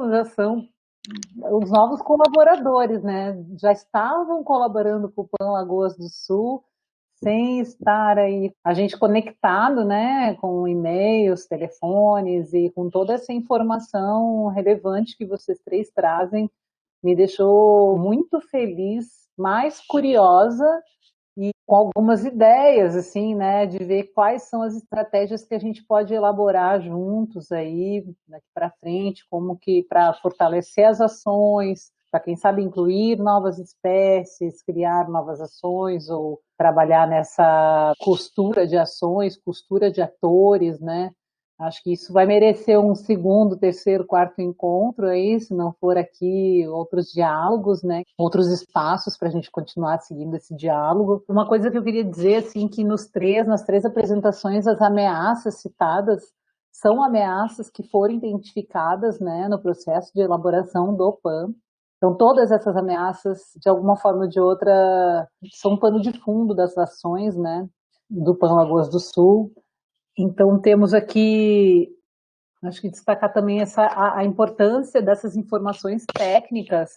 já são os novos colaboradores, né? Já estavam colaborando com o PAN Lagoas do Sul, sem estar aí, a gente conectado, né, com e-mails, telefones e com toda essa informação relevante que vocês três trazem, me deixou muito feliz, mais curiosa e com algumas ideias, assim, né, de ver quais são as estratégias que a gente pode elaborar juntos aí, daqui para frente, como que para fortalecer as ações, para quem sabe incluir novas espécies, criar novas ações ou trabalhar nessa costura de ações, costura de atores, né? Acho que isso vai merecer um segundo, terceiro, quarto encontro aí, se não for aqui outros diálogos, né? Outros espaços para a gente continuar seguindo esse diálogo. Uma coisa que eu queria dizer, assim, que nas três apresentações, as ameaças citadas são ameaças que foram identificadas, né, no processo de elaboração do PAN. Então, todas essas ameaças, de alguma forma ou de outra, são um pano de fundo das ações, né, do PAN Lagoas do Sul. Então, temos aqui, acho que destacar também a importância dessas informações técnicas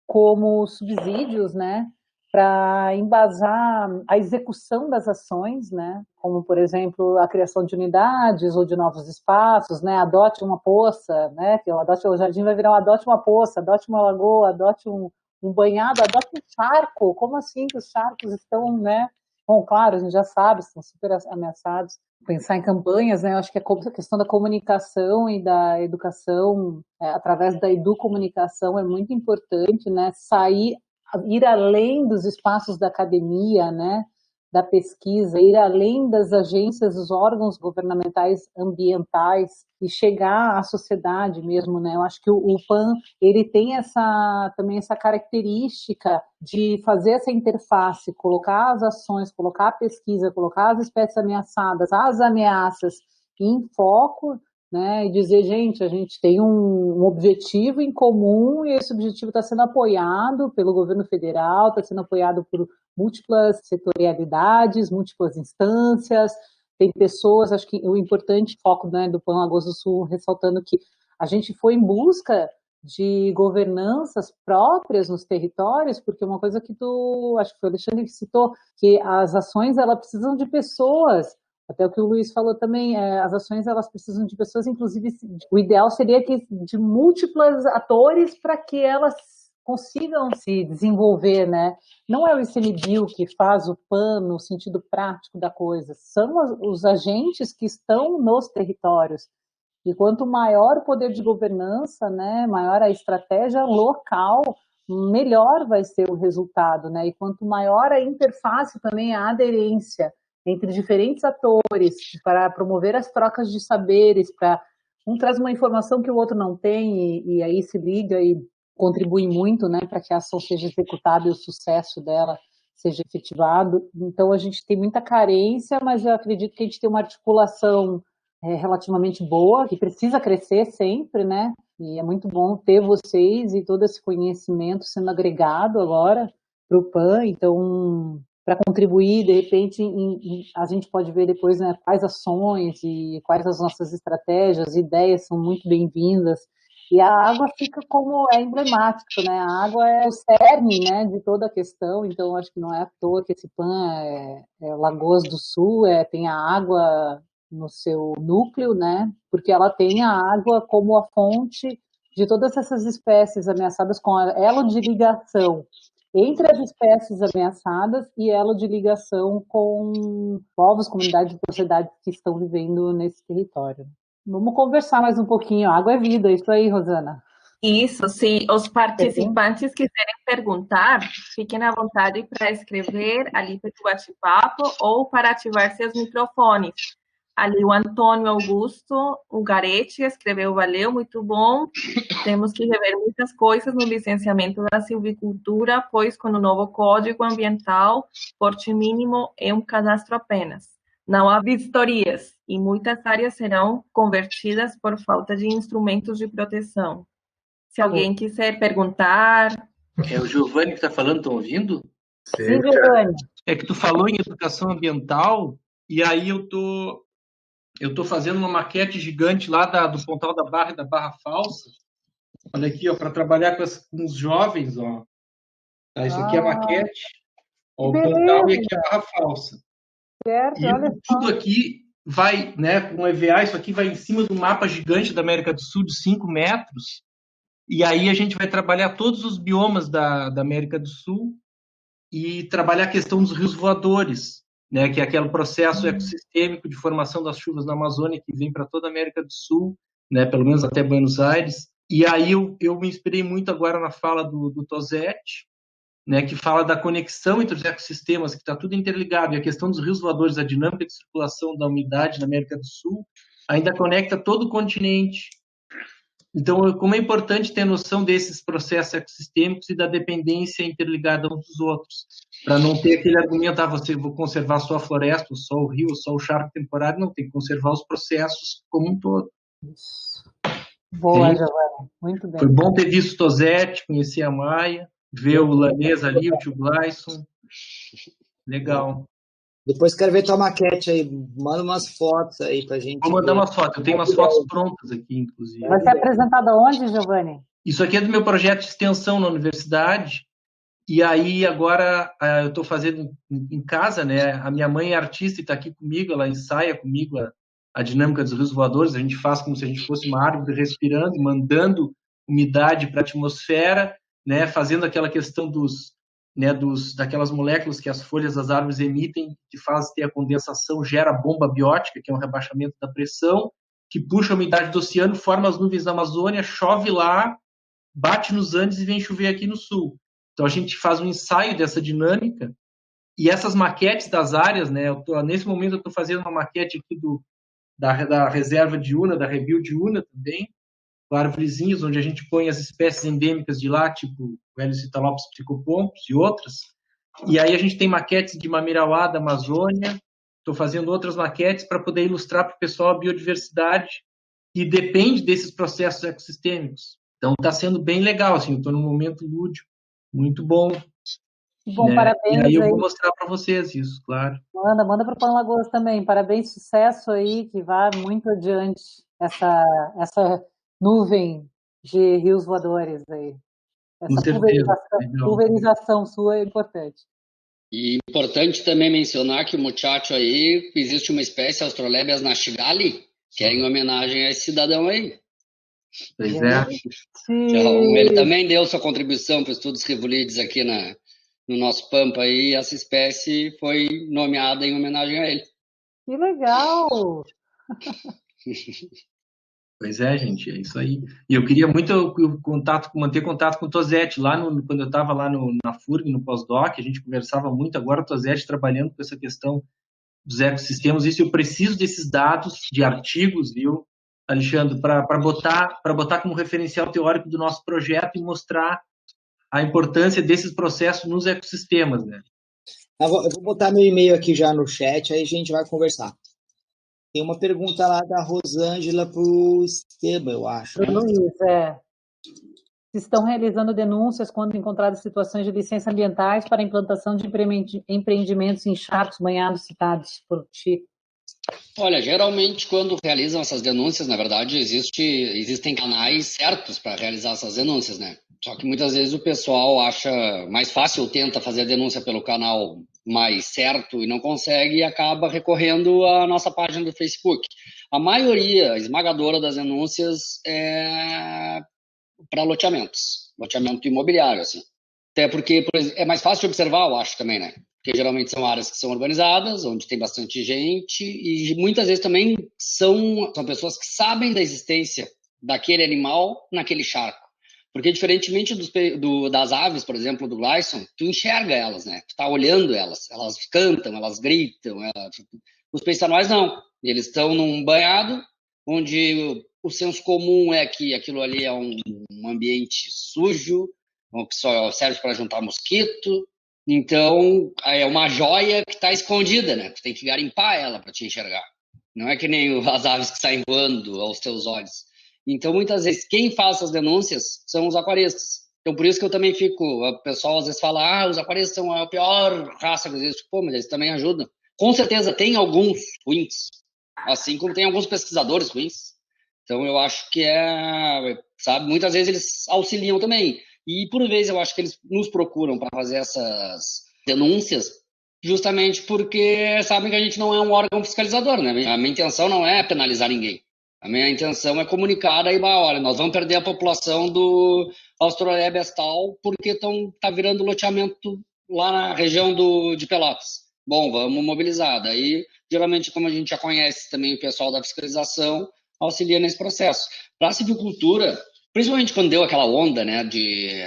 como subsídios, né, para embasar a execução das ações, né, como, por exemplo, a criação de unidades ou de novos espaços, né, adote uma poça, né, que o adote o jardim vai virar um adote uma poça, adote uma lagoa, adote um banhado, adote um charco, como assim que os charcos estão, né, bom, claro, a gente já sabe, estão super ameaçados, pensar em campanhas, né? Eu acho que a questão da comunicação e da educação, através da educomunicação, é muito importante, né? Ir além dos espaços da academia, né? Da pesquisa, ir além das agências, dos órgãos governamentais ambientais e chegar à sociedade mesmo, né? Eu acho que o PAN, ele tem também essa característica de fazer essa interface, colocar as ações, colocar a pesquisa, colocar as espécies ameaçadas, as ameaças em foco, né, e dizer, gente, a gente tem um objetivo em comum e esse objetivo está sendo apoiado pelo governo federal, está sendo apoiado por múltiplas setorialidades, múltiplas instâncias, tem pessoas, acho que o importante foco, né, do PAN Lagoas do Sul, ressaltando que a gente foi em busca de governanças próprias nos territórios, porque uma coisa que acho que foi o Alexandre que citou, que as ações, elas precisam de pessoas, até o que o Luiz falou também, as ações elas precisam de pessoas, inclusive o ideal seria que de múltiplos atores para que elas consigam se desenvolver, né? Não é o ICMBio que faz o PAN no sentido prático da coisa, são os agentes que estão nos territórios. E quanto maior o poder de governança, né, maior a estratégia local, melhor vai ser o resultado, né? E quanto maior a interface também, a aderência entre diferentes atores para promover as trocas de saberes, para um traz uma informação que o outro não tem e aí se liga e contribui muito, né, para que a ação seja executada e o sucesso dela seja efetivado. Então a gente tem muita carência, mas eu acredito que a gente tem uma articulação relativamente boa, que precisa crescer sempre, né? E é muito bom ter vocês e todo esse conhecimento sendo agregado agora para o PAN. Então, para contribuir, de repente, a gente pode ver depois, né, quais ações e quais as nossas estratégias, ideias são muito bem-vindas. E a água fica como é emblemático, né? A água é o cerne, né, de toda a questão. Então, acho que não é à toa que esse PAN é Lagoas do Sul, tem a água no seu núcleo, né? Porque ela tem a água como a fonte de todas essas espécies ameaçadas, com elo de ligação entre as espécies ameaçadas e elo de ligação com povos, comunidades e sociedades que estão vivendo nesse território. Vamos conversar mais um pouquinho. Água é vida, isso aí, Rosana. Isso, se os participantes quiserem perguntar, fiquem à vontade para escrever ali para o bate-papo ou para ativar seus microfones. Ali o Antônio Augusto Ugaretti escreveu, valeu, muito bom. Temos que rever muitas coisas no licenciamento da silvicultura, pois com o novo Código Ambiental, porte mínimo é um cadastro apenas. Não há vistorias e muitas áreas serão convertidas por falta de instrumentos de proteção. Se alguém quiser perguntar... É o Giovanni que está falando, estão ouvindo? Sim, Giovanni. É que tu falou em educação ambiental e aí eu tô fazendo uma maquete gigante lá do Pontal da Barra e da Barra Falsa Olha aqui, ó, para trabalhar com os jovens, ó. Tá, isso aqui é a Ah, maquete, que ó, o Pontal e beleza, aqui a barra falsa. certo, E olha tudo só. aqui vai, né, com o EVA, isso aqui vai em cima do mapa gigante da América do Sul de 5 metros, e aí a gente vai trabalhar todos os biomas da América do Sul e trabalhar a questão dos rios voadores, né, que é aquele processo ecossistêmico de formação das chuvas na Amazônia que vem para toda a América do Sul, né, pelo menos até Buenos Aires. E aí eu me inspirei muito agora na fala do Tosetti, né, que fala da conexão entre os ecossistemas, que está tudo interligado, e a questão dos rios voadores, a dinâmica de circulação da umidade na América do Sul, ainda conecta todo o continente. Então, como é importante ter noção desses processos ecossistêmicos e da dependência interligada uns dos outros, para não ter aquele argumento, você vou conservar só a floresta, só o rio, só o charco temporário, não, tem que conservar os processos como um todo. Isso. Boa, Sim? Giovanni, muito Foi bem. bom ter visto o Tosetti, conhecer a Maia, ver o Lanês ali, o tio Gleison. Legal. Depois quero ver tua maquete aí. Manda umas fotos aí pra Vou gente mandar ver. umas fotos. Eu tenho umas fotos prontas aqui, inclusive. Vai ser apresentado aonde, Giovanni? Isso aqui é do meu projeto de extensão na universidade. E aí, agora, eu estou fazendo em casa, né? A minha mãe é artista e está aqui comigo. Ela ensaia comigo a dinâmica dos rios voadores. A gente faz como se a gente fosse uma árvore respirando e mandando umidade para a atmosfera, né? Fazendo aquela questão daquelas moléculas que as folhas das árvores emitem, que faz ter a condensação, gera bomba biótica, que é um rebaixamento da pressão, que puxa a umidade do oceano, forma as nuvens da Amazônia, chove lá, bate nos Andes e vem chover aqui no sul. Então a gente faz um ensaio dessa dinâmica e essas maquetes das áreas, né? Nesse momento eu estou fazendo uma maquete aqui da reserva de Una, da Rebio de Una também, com árvorezinhas onde a gente põe as espécies endêmicas de lá, tipo o Heliocytalopes psicopompos e outras. E aí a gente tem maquetes de Mamirauá, da Amazônia. Estou fazendo outras maquetes para poder ilustrar para o pessoal a biodiversidade que depende desses processos ecossistêmicos. Então está sendo bem legal, assim, estou num momento lúdico, muito bom, Bom, né? E aí parabéns eu aí. vou mostrar para vocês isso, claro. Manda para o Pan Lagoas também. Parabéns, sucesso aí, que vá muito adiante essa nuvem de rios voadores aí. Com Essa certeza. Legal. pulverização sua é importante. E importante também mencionar que o muchacho aí, existe uma espécie Australebias nashgali, que é em homenagem a esse cidadão aí. Pois é. Então, ele também deu sua contribuição para os estudos rivulídeos aqui no nosso Pampa aí, e essa espécie foi nomeada em homenagem a ele. Que legal! Pois é, gente, é isso aí. E eu queria muito manter contato com o Tosetti. Quando eu estava lá na FURG, no pós-doc, a gente conversava muito. Agora o Tosetti trabalhando com essa questão dos ecossistemas. Isso eu preciso desses dados de artigos, viu, Alexandre, para botar como referencial teórico do nosso projeto e mostrar a importância desses processos nos ecossistemas, né? Eu vou botar meu e-mail aqui já no chat, aí a gente vai conversar. Tem uma pergunta lá da Rosângela para o Esteban, eu acho. Né? Luiz, estão realizando denúncias quando encontradas situações de licença ambientais para a implantação de empreendimentos em charcos banhados citados por ti? Olha, geralmente quando realizam essas denúncias, na verdade, existem canais certos para realizar essas denúncias, né? Só que muitas vezes o pessoal acha mais fácil, tenta fazer a denúncia pelo canal mais certo e não consegue e acaba recorrendo à nossa página do Facebook. A maioria esmagadora das denúncias é para loteamento imobiliário, assim. Até porque é mais fácil de observar, eu acho também, né? Porque geralmente são áreas que são urbanizadas, onde tem bastante gente, e muitas vezes também são pessoas que sabem da existência daquele animal naquele charco. Porque diferentemente das aves, por exemplo, do Gleison, tu enxerga elas, né? Tu tá olhando elas cantam, elas gritam. Os peixes anuais não. Eles estão num banhado, onde o senso comum é que aquilo ali é um ambiente sujo, que só serve para juntar mosquito. Então, é uma joia que está escondida, né? Tu tem que garimpar ela para te enxergar. Não é que nem as aves que saem voando aos teus olhos. Então, muitas vezes, quem faz essas denúncias são os aquaristas. Então, por isso que eu também o pessoal às vezes fala, os aquaristas são a pior raça que existe. Pô, mas eles também ajudam. Com certeza tem alguns ruins, assim como tem alguns pesquisadores ruins. Então, eu acho que sabe, muitas vezes eles auxiliam também. E, por vezes, eu acho que eles nos procuram para fazer essas denúncias justamente porque sabem que a gente não é um órgão fiscalizador, né? A minha intenção não é penalizar ninguém. A minha intenção é comunicar aí, olha, nós vamos perder a população do Austrorébia tal porque tá virando loteamento lá na região de Pelotas. Bom, vamos mobilizar. Daí, geralmente, como a gente já conhece também o pessoal da fiscalização, auxilia nesse processo. Para a silvicultura, principalmente quando deu aquela onda, né, de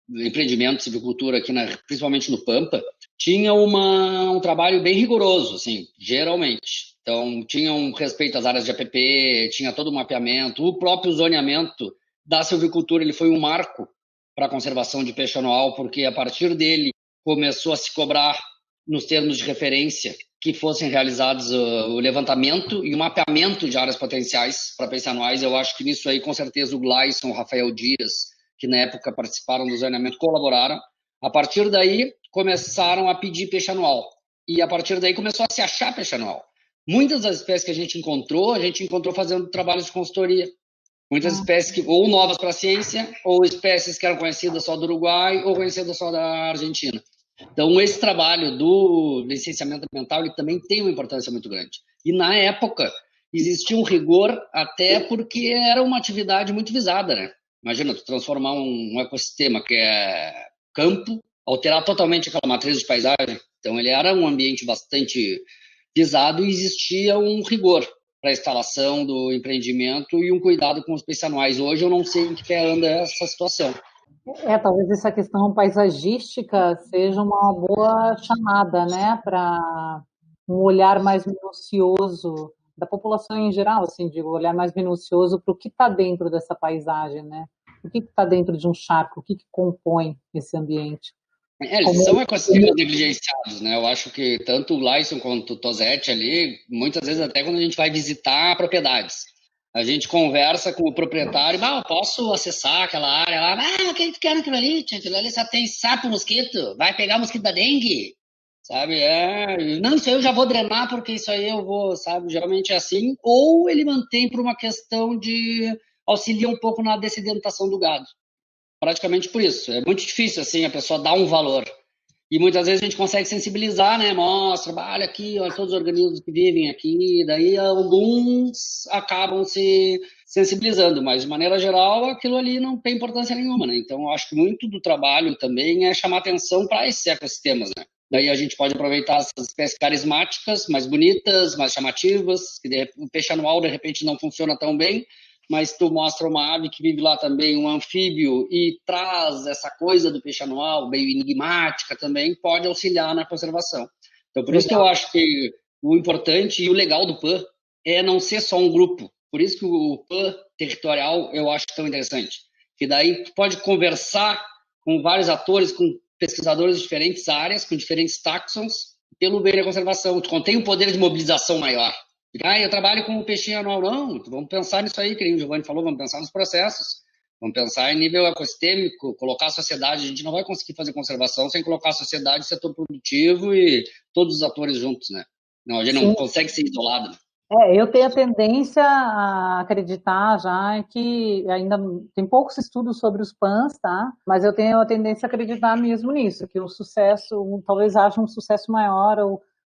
empreendimento de silvicultura aqui, principalmente no Pampa, tinha um trabalho bem rigoroso, assim, geralmente. Então, tinha um respeito às áreas de APP, tinha todo o mapeamento, o próprio zoneamento da silvicultura, ele foi um marco para a conservação de peixe anual, porque a partir dele começou a se cobrar nos termos de referência que fossem realizados o levantamento e o mapeamento de áreas potenciais para peixes anuais. Eu acho que nisso aí, com certeza, o Gleison, o Rafael Dias, que na época participaram do zoneamento, colaboraram. A partir daí, começaram a pedir peixe anual. E a partir daí, começou a se achar peixe anual. Muitas das espécies que a gente encontrou fazendo trabalhos de consultoria. Muitas espécies que, ou novas para a ciência, ou espécies que eram conhecidas só do Uruguai, ou conhecidas só da Argentina. Então, esse trabalho do licenciamento ambiental, ele também tem uma importância muito grande. E, na época, existia um rigor até porque era uma atividade muito visada, né? Imagina, tu transformar um ecossistema que é campo, alterar totalmente aquela matriz de paisagem. Então, ele era um ambiente bastante visado e existia um rigor para a instalação do empreendimento e um cuidado com os peixes anuais. Hoje, eu não sei em que pé anda essa situação. Talvez essa questão paisagística seja uma boa chamada, né, para um olhar mais minucioso da população em geral, assim, digo, olhar mais minucioso para o que está dentro dessa paisagem, né? O que está dentro de um charco, o que compõe esse ambiente. Eles são ecossistemas negligenciados, né? Eu acho que tanto o Gleison quanto o Tosetti ali, muitas vezes até quando a gente vai visitar propriedades, a gente conversa com o proprietário, eu posso acessar aquela área lá, o que tu quer naquilo ali? Aquilo ali só tem sapo, mosquito, vai pegar o mosquito da dengue, sabe? Não, isso aí eu já vou drenar porque isso aí eu vou, sabe? Geralmente é assim, ou ele mantém por uma questão de auxiliar um pouco na dessedentação do gado. Praticamente por isso. É muito difícil, assim, a pessoa dar um valor. E muitas vezes a gente consegue sensibilizar, né? Mostra, olha aqui, olha todos os organismos que vivem aqui. Daí alguns acabam se sensibilizando, mas de maneira geral aquilo ali não tem importância nenhuma, né? Então eu acho que muito do trabalho também é chamar atenção para esses ecossistemas, né? Daí a gente pode aproveitar essas espécies carismáticas, mais bonitas, mais chamativas, que o peixe anual de repente não funciona tão bem, mas tu mostra uma ave que vive lá também, um anfíbio, e traz essa coisa do peixe anual, meio enigmática também, pode auxiliar na conservação. Então, por isso que eu acho que o importante e o legal do PAN é não ser só um grupo. Por isso que o PAN territorial eu acho tão interessante. Que daí tu pode conversar com vários atores, com pesquisadores de diferentes áreas, com diferentes taxons, pelo bem da conservação. Tu contém um poder de mobilização maior. Eu trabalho com o peixinho anual. Não, vamos pensar nisso aí, que o Giovanni falou, vamos pensar nos processos. Vamos pensar em nível ecossistêmico, colocar a sociedade. A gente não vai conseguir fazer conservação sem colocar a sociedade, o setor produtivo e todos os atores juntos, né? Não, a gente não consegue ser isolado. Eu tenho a tendência a acreditar já que ainda tem poucos estudos sobre os PANs, tá? Mas eu tenho a tendência a acreditar mesmo nisso, que o sucesso, talvez haja um sucesso maior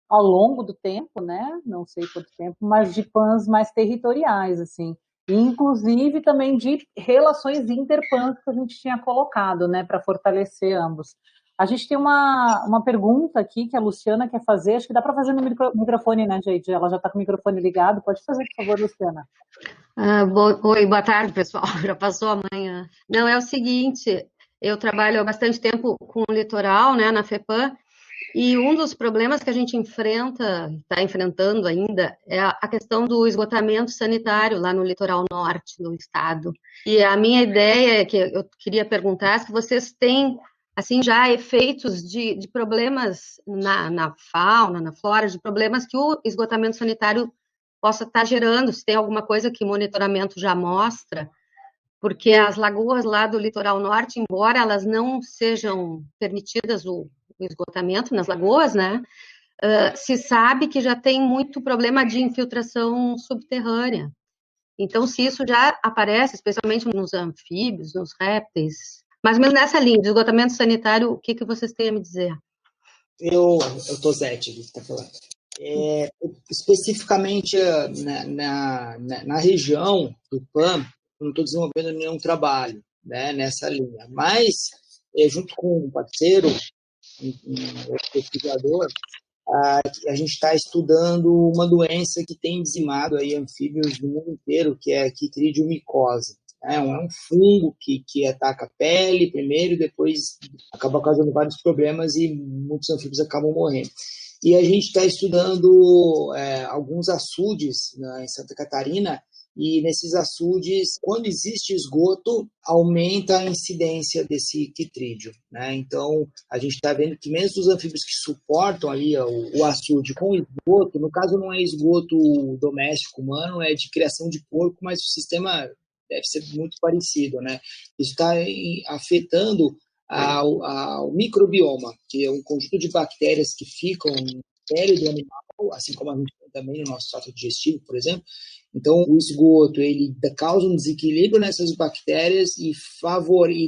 ao longo do tempo, né? Não sei quanto tempo, mas de PANs mais territoriais, assim. E, inclusive, também de relações interpans que a gente tinha colocado, né? Para fortalecer ambos. A gente tem uma pergunta aqui que a Luciana quer fazer. Acho que dá para fazer no microfone, né, gente? Ela já está com o microfone ligado. Pode fazer, por favor, Luciana. Oi, boa tarde, pessoal. Já passou a manhã. Não, é o seguinte, eu trabalho há bastante tempo com o litoral, né, na FEPAM, e um dos problemas que a gente está enfrentando ainda, é a questão do esgotamento sanitário lá no litoral norte do estado. E a minha ideia que eu queria perguntar se vocês têm assim, já efeitos de problemas na fauna, na flora, de problemas que o esgotamento sanitário possa estar gerando, se tem alguma coisa que o monitoramento já mostra, porque as lagoas lá do litoral norte, embora elas não sejam permitidas o esgotamento nas lagoas, né, se sabe que já tem muito problema de infiltração subterrânea. Então, se isso já aparece, especialmente nos anfíbios, nos répteis, mais ou menos nessa linha de esgotamento sanitário, o que vocês têm a me dizer? Eu tô Zete, que está falando. Especificamente na região do PAN, eu não estou desenvolvendo nenhum trabalho, né, nessa linha. Mas, junto com um parceiro, um pesquisador, a gente está estudando uma doença que tem dizimado aí anfíbios no mundo inteiro, que é a quitridiomicosa. É um fungo que ataca a pele primeiro e depois acaba causando vários problemas e muitos anfíbios acabam morrendo. E a gente está estudando alguns açudes em Santa Catarina, e nesses açudes, quando existe esgoto, aumenta a incidência desse quitrídeo, né? Então, a gente está vendo que mesmo os anfíbios que suportam ali o açude com esgoto, no caso não é esgoto doméstico humano, é de criação de porco, mas o sistema deve ser muito parecido, né? Isso está afetando ao microbioma, que é um conjunto de bactérias que ficam na pele do animal, assim como a gente tem também no nosso trato digestivo, por exemplo. Então, o esgoto ele causa um desequilíbrio nessas bactérias e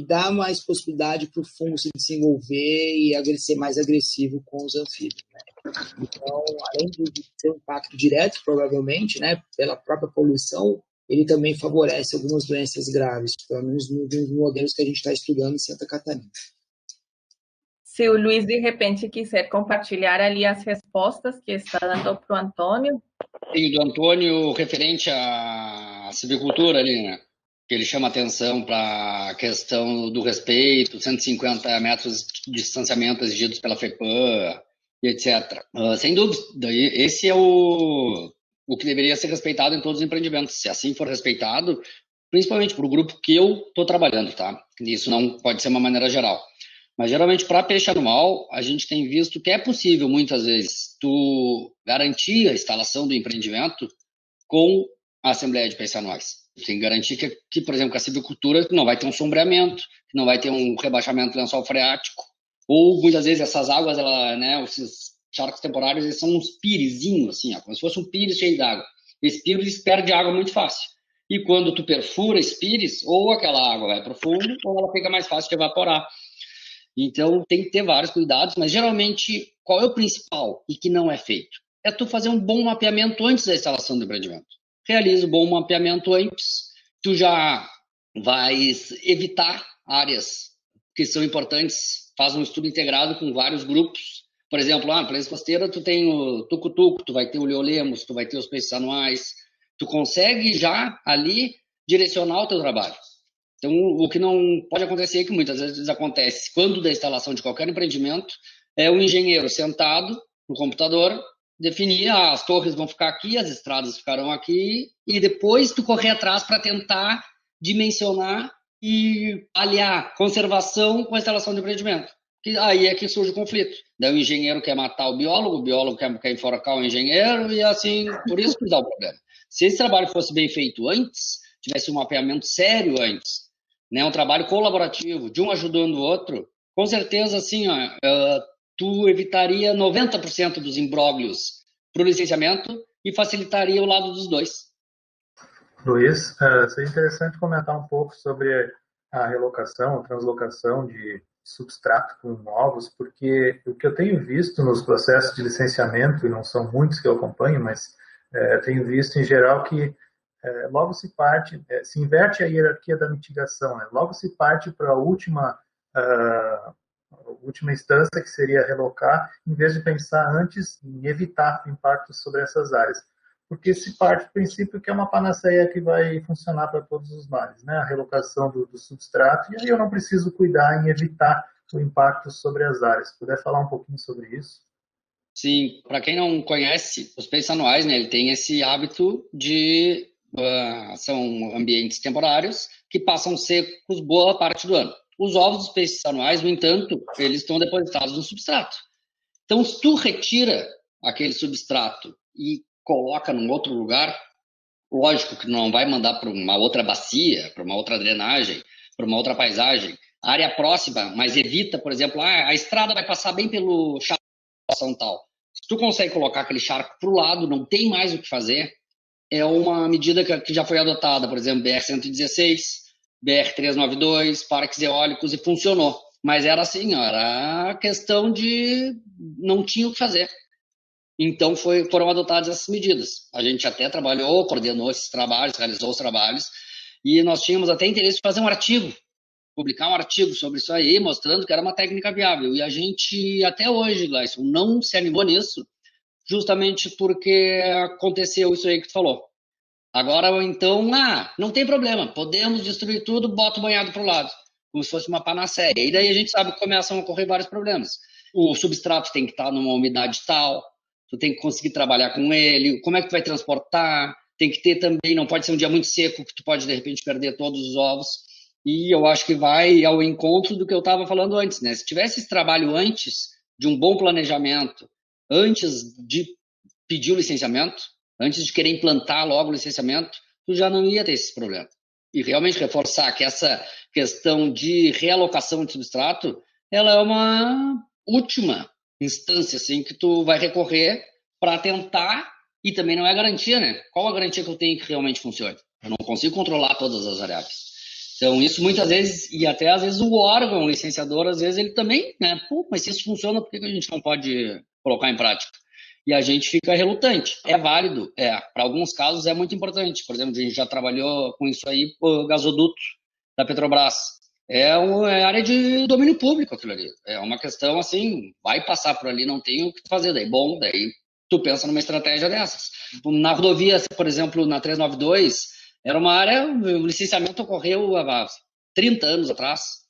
dá mais possibilidade para o fungo se desenvolver e ser mais agressivo com os anfíbios, né? Então, além de ter um impacto direto, provavelmente, né, pela própria poluição, ele também favorece algumas doenças graves, pelo menos nos modelos que a gente está estudando em Santa Catarina. Se o Luiz, de repente, quiser compartilhar ali as respostas que está dando para o Antônio. Sim, do Antônio, referente à silvicultura ali, né? Que ele chama atenção para a questão do respeito, 150 metros de distanciamento exigidos pela FEPAM, e etc. Sem dúvida, esse é o que deveria ser respeitado em todos os empreendimentos. Se assim for respeitado, principalmente para o grupo que eu estou trabalhando, tá? Isso não pode ser uma maneira geral. Mas, geralmente, para peixe anual, a gente tem visto que é possível, muitas vezes, tu garantir a instalação do empreendimento com a Assembleia de Peixes Anuais. Tem que garantir que, por exemplo, com a silvicultura não vai ter um sombreamento, que não vai ter um rebaixamento do lençol freático, ou, muitas vezes, essas águas, esses charcos temporários, eles são uns pirizinhos, assim, como se fosse um pires cheio d'água. Esse pires perde água muito fácil. E quando tu perfura esse pires, ou aquela água vai para o fundo, ou ela fica mais fácil de evaporar. Então, tem que ter vários cuidados, mas geralmente, qual é o principal e que não é feito? É tu fazer um bom mapeamento antes da instalação do empreendimento. Realiza um bom mapeamento antes, tu já vais evitar áreas que são importantes, faz um estudo integrado com vários grupos. Por exemplo, na Planície Costeira, tu tem o tucutuco, tu vai ter o leolemos, tu vai ter os peixes anuais, tu consegue já ali direcionar o teu trabalho. Então, o que não pode acontecer, é que muitas vezes acontece quando da instalação de qualquer empreendimento, é o engenheiro sentado no computador, definir, as torres vão ficar aqui, as estradas ficarão aqui, e depois tu correr atrás para tentar dimensionar e aliar conservação com a instalação de empreendimento. Que aí é que surge o conflito. Daí o engenheiro quer matar o biólogo quer enforcar o engenheiro, e assim, por isso que dá o problema. Se esse trabalho fosse bem feito antes, tivesse um mapeamento sério antes, né, um trabalho colaborativo, de um ajudando o outro, com certeza, assim, tu evitaria 90% dos imbróglios para o licenciamento e facilitaria o lado dos dois. Luiz, seria interessante comentar um pouco sobre a relocação, a translocação de substrato com novos, porque o que eu tenho visto nos processos de licenciamento, e não são muitos que eu acompanho, mas tenho visto em geral que logo se inverte a hierarquia da mitigação, né? Logo se parte para a última instância, que seria relocar, em vez de pensar antes em evitar impactos sobre essas áreas. Porque se parte do princípio que é uma panaceia que vai funcionar para todos os males, né? A relocação do substrato, e aí eu não preciso cuidar em evitar o impacto sobre as áreas. Se puder falar um pouquinho sobre isso? Sim, para quem não conhece, os peixes anuais, né, ele tem esse hábito de são ambientes temporários que passam secos boa parte do ano. Os ovos dos peixes anuais, no entanto, eles estão depositados no substrato. Então, se tu retira aquele substrato e coloca num outro lugar, lógico que não vai mandar para uma outra bacia, para uma outra drenagem, para uma outra paisagem, área próxima, mas evita, por exemplo, a estrada vai passar bem pelo charco tal. Se tu consegue colocar aquele charco para o lado, não tem mais o que fazer, é uma medida que já foi adotada, por exemplo, BR-116, BR-392, parques eólicos, e funcionou. Mas era assim, era questão de não tinha o que fazer. Então foram adotadas essas medidas. A gente até trabalhou, coordenou esses trabalhos, realizou os trabalhos, e nós tínhamos até interesse em fazer um artigo, publicar um artigo sobre isso aí, mostrando que era uma técnica viável. E a gente, até hoje, Gleison, não se animou nisso, justamente porque aconteceu isso aí que tu falou. Agora, então, não tem problema, podemos destruir tudo, bota o banhado para o lado, como se fosse uma panaceia. E daí a gente sabe que começam a ocorrer vários problemas. O substrato tem que estar numa umidade tal, tu tem que conseguir trabalhar com ele, como é que tu vai transportar, tem que ter também, não pode ser um dia muito seco, que tu pode, de repente, perder todos os ovos. E eu acho que vai ao encontro do que eu estava falando antes, né? Se tivesse esse trabalho antes de um bom planejamento, antes de pedir o licenciamento, antes de querer implantar logo o licenciamento, tu já não ia ter esses problemas. E realmente reforçar que essa questão de realocação de substrato, ela é uma última instância, assim, que tu vai recorrer para tentar, e também não é garantia, né? Qual a garantia que eu tenho que realmente funcione? Eu não consigo controlar todas as variáveis. Então, isso muitas vezes, e até às vezes o órgão, o licenciador, às vezes ele também, né? Mas se isso funciona, por que a gente não pode colocar em prática? E a gente fica relutante. É válido, para alguns casos é muito importante. Por exemplo, a gente já trabalhou com isso aí, o gasoduto da Petrobras. É área de domínio público aquilo ali. É uma questão assim, vai passar por ali, não tem o que fazer. Daí tu pensa numa estratégia dessas. Na rodovia, por exemplo, na 392, era uma área, o licenciamento ocorreu há 30 anos atrás.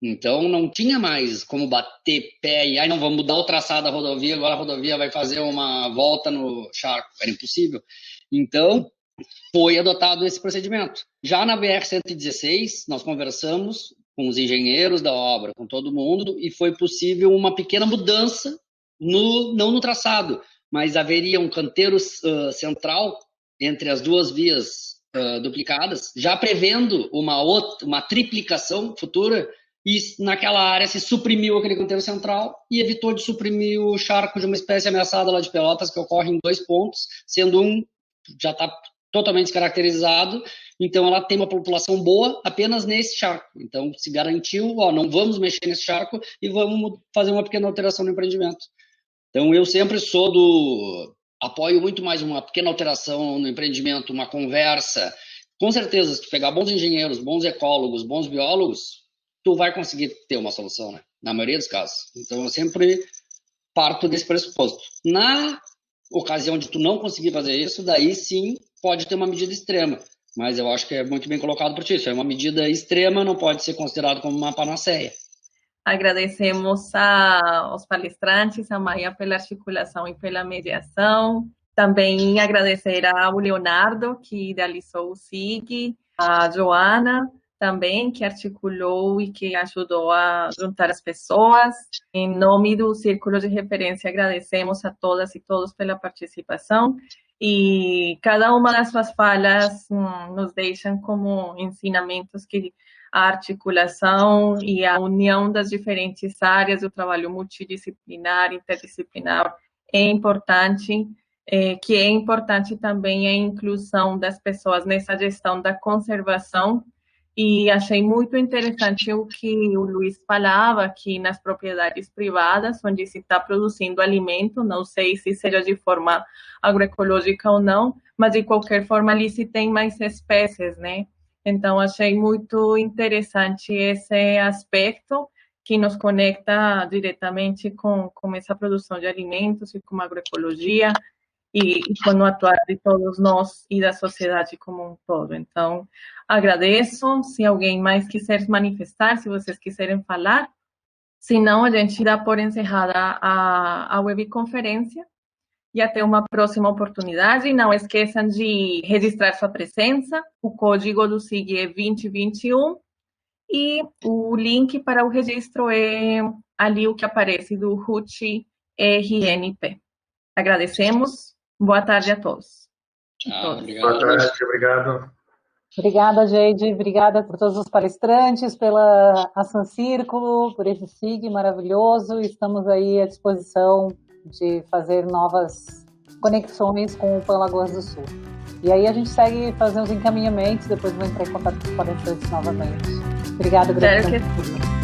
Então, não tinha mais como bater pé e não vamos mudar o traçado da rodovia, agora a rodovia vai fazer uma volta no charco. Era impossível. Então, foi adotado esse procedimento. Já na BR-116, nós conversamos com os engenheiros da obra, com todo mundo, e foi possível uma pequena mudança, não no traçado, mas haveria um canteiro central entre as duas vias duplicadas, já prevendo uma triplicação futura. E naquela área se suprimiu aquele canteiro central e evitou de suprimir o charco de uma espécie ameaçada lá de Pelotas, que ocorre em 2 pontos, sendo um já está totalmente descaracterizado, então ela tem uma população boa apenas nesse charco. Então se garantiu, não vamos mexer nesse charco e vamos fazer uma pequena alteração no empreendimento. Então eu sempre apoio muito mais uma pequena alteração no empreendimento, uma conversa. Com certeza, se tu pegar bons engenheiros, bons ecólogos, bons biólogos, tu vai conseguir ter uma solução, né? Na maioria dos casos. Então, eu sempre parto desse pressuposto. Na ocasião de tu não conseguir fazer isso, daí sim pode ter uma medida extrema. Mas eu acho que é muito bem colocado por ti. Isso é uma medida extrema, não pode ser considerado como uma panaceia. Agradecemos aos palestrantes, a Maia pela articulação e pela mediação. Também agradecer ao Leonardo, que idealizou o SIG, a Joana, também, que articulou e que ajudou a juntar as pessoas. Em nome do Círculo de Referência, agradecemos a todas e todos pela participação e cada uma das suas falas nos deixam como ensinamentos que a articulação e a união das diferentes áreas, o trabalho multidisciplinar, interdisciplinar é importante, que é importante também a inclusão das pessoas nessa gestão da conservação. E achei muito interessante o que o Luiz falava, que nas propriedades privadas, onde se está produzindo alimento, não sei se seja de forma agroecológica ou não, mas de qualquer forma ali se tem mais espécies, né? Então, achei muito interessante esse aspecto que nos conecta diretamente com essa produção de alimentos e com a agroecologia e com o atuar de todos nós e da sociedade como um todo. Então, agradeço. Se alguém mais quiser manifestar, se vocês quiserem falar. Se não, a gente dá por encerrada a webconferência e até uma próxima oportunidade. Não esqueçam de registrar sua presença. O código do SIG é 2021 e o link para o registro é ali o que aparece do RUT RNP. Agradecemos. Boa tarde a todos. Obrigado. Boa tarde, obrigado. Obrigada, Geide. Obrigada por todos os palestrantes, pela Ação Círculo, por esse SIG maravilhoso. Estamos aí à disposição de fazer novas conexões com o PAN Lagoas do Sul. E aí a gente segue fazendo os encaminhamentos, depois vou entrar em contato com os palestrantes novamente. Obrigada, Graciela.